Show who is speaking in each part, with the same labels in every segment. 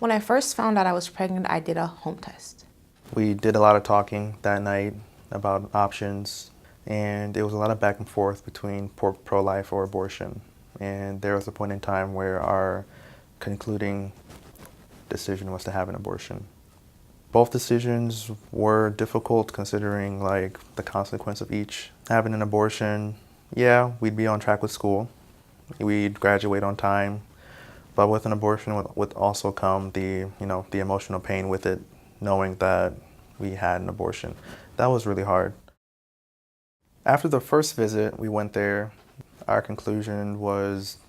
Speaker 1: When I first found out I was pregnant, I did a home test.
Speaker 2: We did a lot of talking that night about options, and it was a lot of back and forth between pro-life or abortion. And there was a point in time where our concluding decision was to have an abortion. Both decisions were difficult considering like the consequence of each. Having an abortion, yeah, we'd be on track with school. We'd graduate on time. But with an abortion would also come the emotional pain with it, knowing that we had an abortion. That was really hard. After the first visit, we went there. Our conclusion was,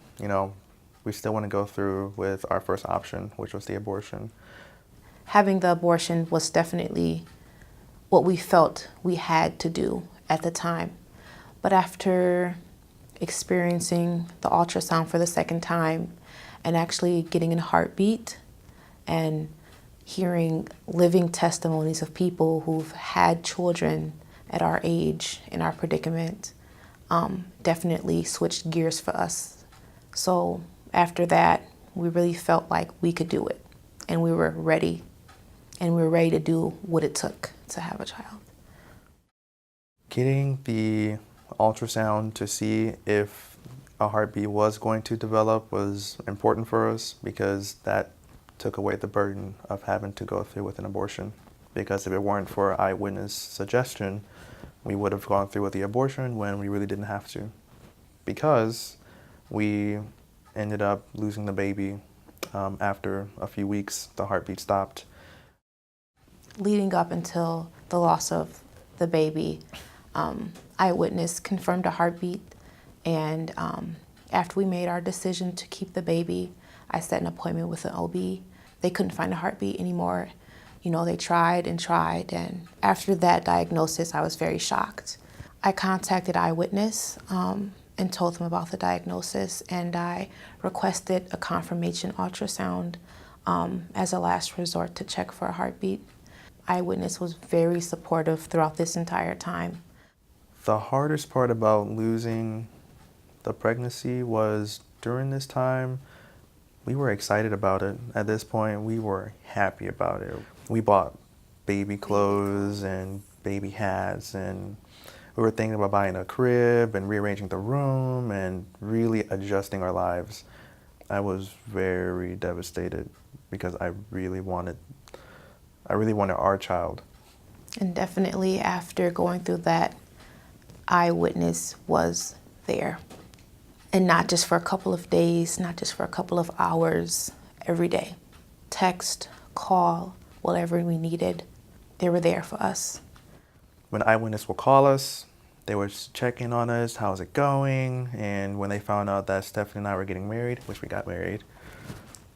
Speaker 2: we still want to go through with our first option, which was the abortion.
Speaker 1: Having the abortion was definitely what we felt we had to do at the time. But after experiencing the ultrasound for the second time and actually getting a heartbeat and hearing living testimonies of people who've had children at our age in our predicament, definitely switched gears for us. So after that, we really felt like we could do it, and we were ready, and we were ready to do what it took to have a child.
Speaker 2: Getting the ultrasound to see if a heartbeat was going to develop was important for us because that took away the burden of having to go through with an abortion. Because if it weren't for Eyewitness suggestion, we would have gone through with the abortion when we really didn't have to. Because we ended up losing the baby after a few weeks, the heartbeat stopped.
Speaker 1: Leading up until the loss of the baby, Eyewitness confirmed a heartbeat, and after we made our decision to keep the baby, I set an appointment with an OB. They couldn't find a heartbeat anymore. They tried, and after that diagnosis, I was very shocked. I contacted Eyewitness and told them about the diagnosis, and I requested a confirmation ultrasound as a last resort to check for a heartbeat. Eyewitness was very supportive throughout this entire time.
Speaker 2: The hardest part about losing the pregnancy was during this time, we were excited about it. At this point, we were happy about it. We bought baby clothes and baby hats, and we were thinking about buying a crib and rearranging the room and really adjusting our lives. I was very devastated because I really wanted our child.
Speaker 1: And definitely after going through that, Eyewitness was there. And not just for a couple of days, not just for a couple of hours, every day. Text, call, whatever we needed, they were there for us.
Speaker 2: When Eyewitness would call us, they would check in on us, how's it going? And when they found out that Stephanie and I were getting married, which we got married,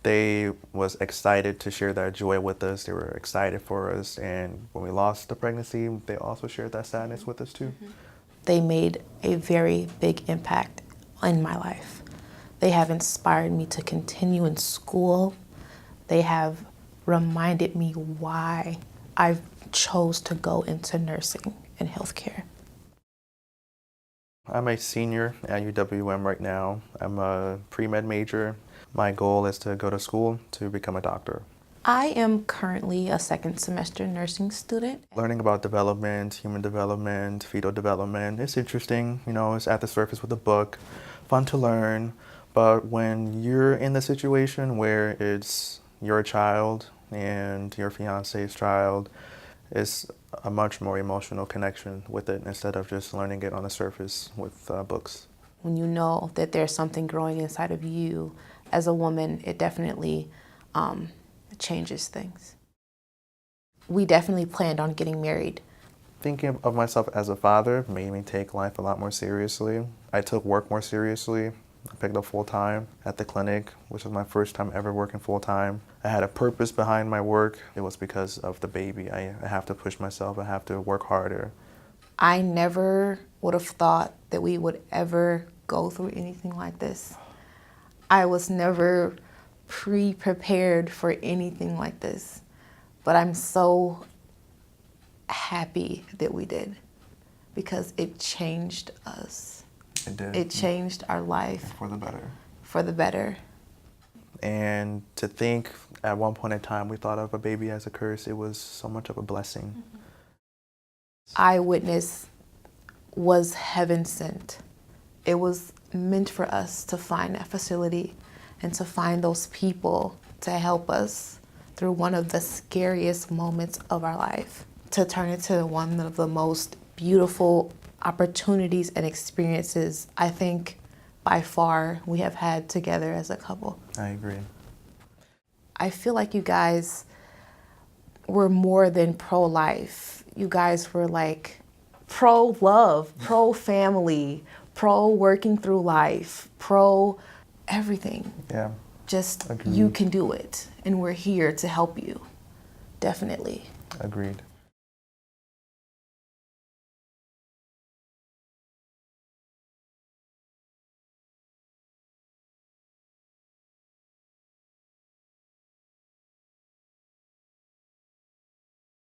Speaker 2: they was excited to share that joy with us. They were excited for us. And when we lost the pregnancy, they also shared that sadness with us too.
Speaker 1: They made a very big impact in my life. They have inspired me to continue in school. They have reminded me why I chose to go into nursing and healthcare.
Speaker 2: I'm a senior at UWM right now. I'm a pre-med major. My goal is to go to school to become a doctor.
Speaker 1: I am currently a second semester nursing student.
Speaker 2: Learning about development, human development, fetal development, it's interesting. It's at the surface with a book, fun to learn. But when you're in the situation where it's your child and your fiance's child, it's a much more emotional connection with it instead of just learning it on the surface with books.
Speaker 1: When you know that there's something growing inside of you as a woman, it definitely changes things. We definitely planned on getting married.
Speaker 2: Thinking of myself as a father made me take life a lot more seriously. I took work more seriously. I picked up full-time at the clinic, which was my first time ever working full-time. I had a purpose behind my work. It was because of the baby. I have to push myself. I have to work harder.
Speaker 1: I never would have thought that we would ever go through anything like this. I was never pre-prepared for anything like this, but I'm so happy that we did because it changed us.
Speaker 2: It did.
Speaker 1: It changed our life
Speaker 2: For the better.
Speaker 1: for the better.
Speaker 2: And to think at one point in time we thought of a baby as a curse, it was so much of a blessing.
Speaker 1: Eyewitness was heaven sent. It was meant for us to find that facility and to find those people to help us through one of the scariest moments of our life, to turn into one of the most beautiful opportunities and experiences I think by far we have had together as a couple.
Speaker 2: I agree.
Speaker 1: I feel like you guys were more than pro-life. You guys were like pro-love, pro-family, pro-working through life, pro-everything.
Speaker 2: Yeah.
Speaker 1: Just
Speaker 2: Agreed.
Speaker 1: you can do it, and we're here to help you. Definitely.
Speaker 2: Agreed.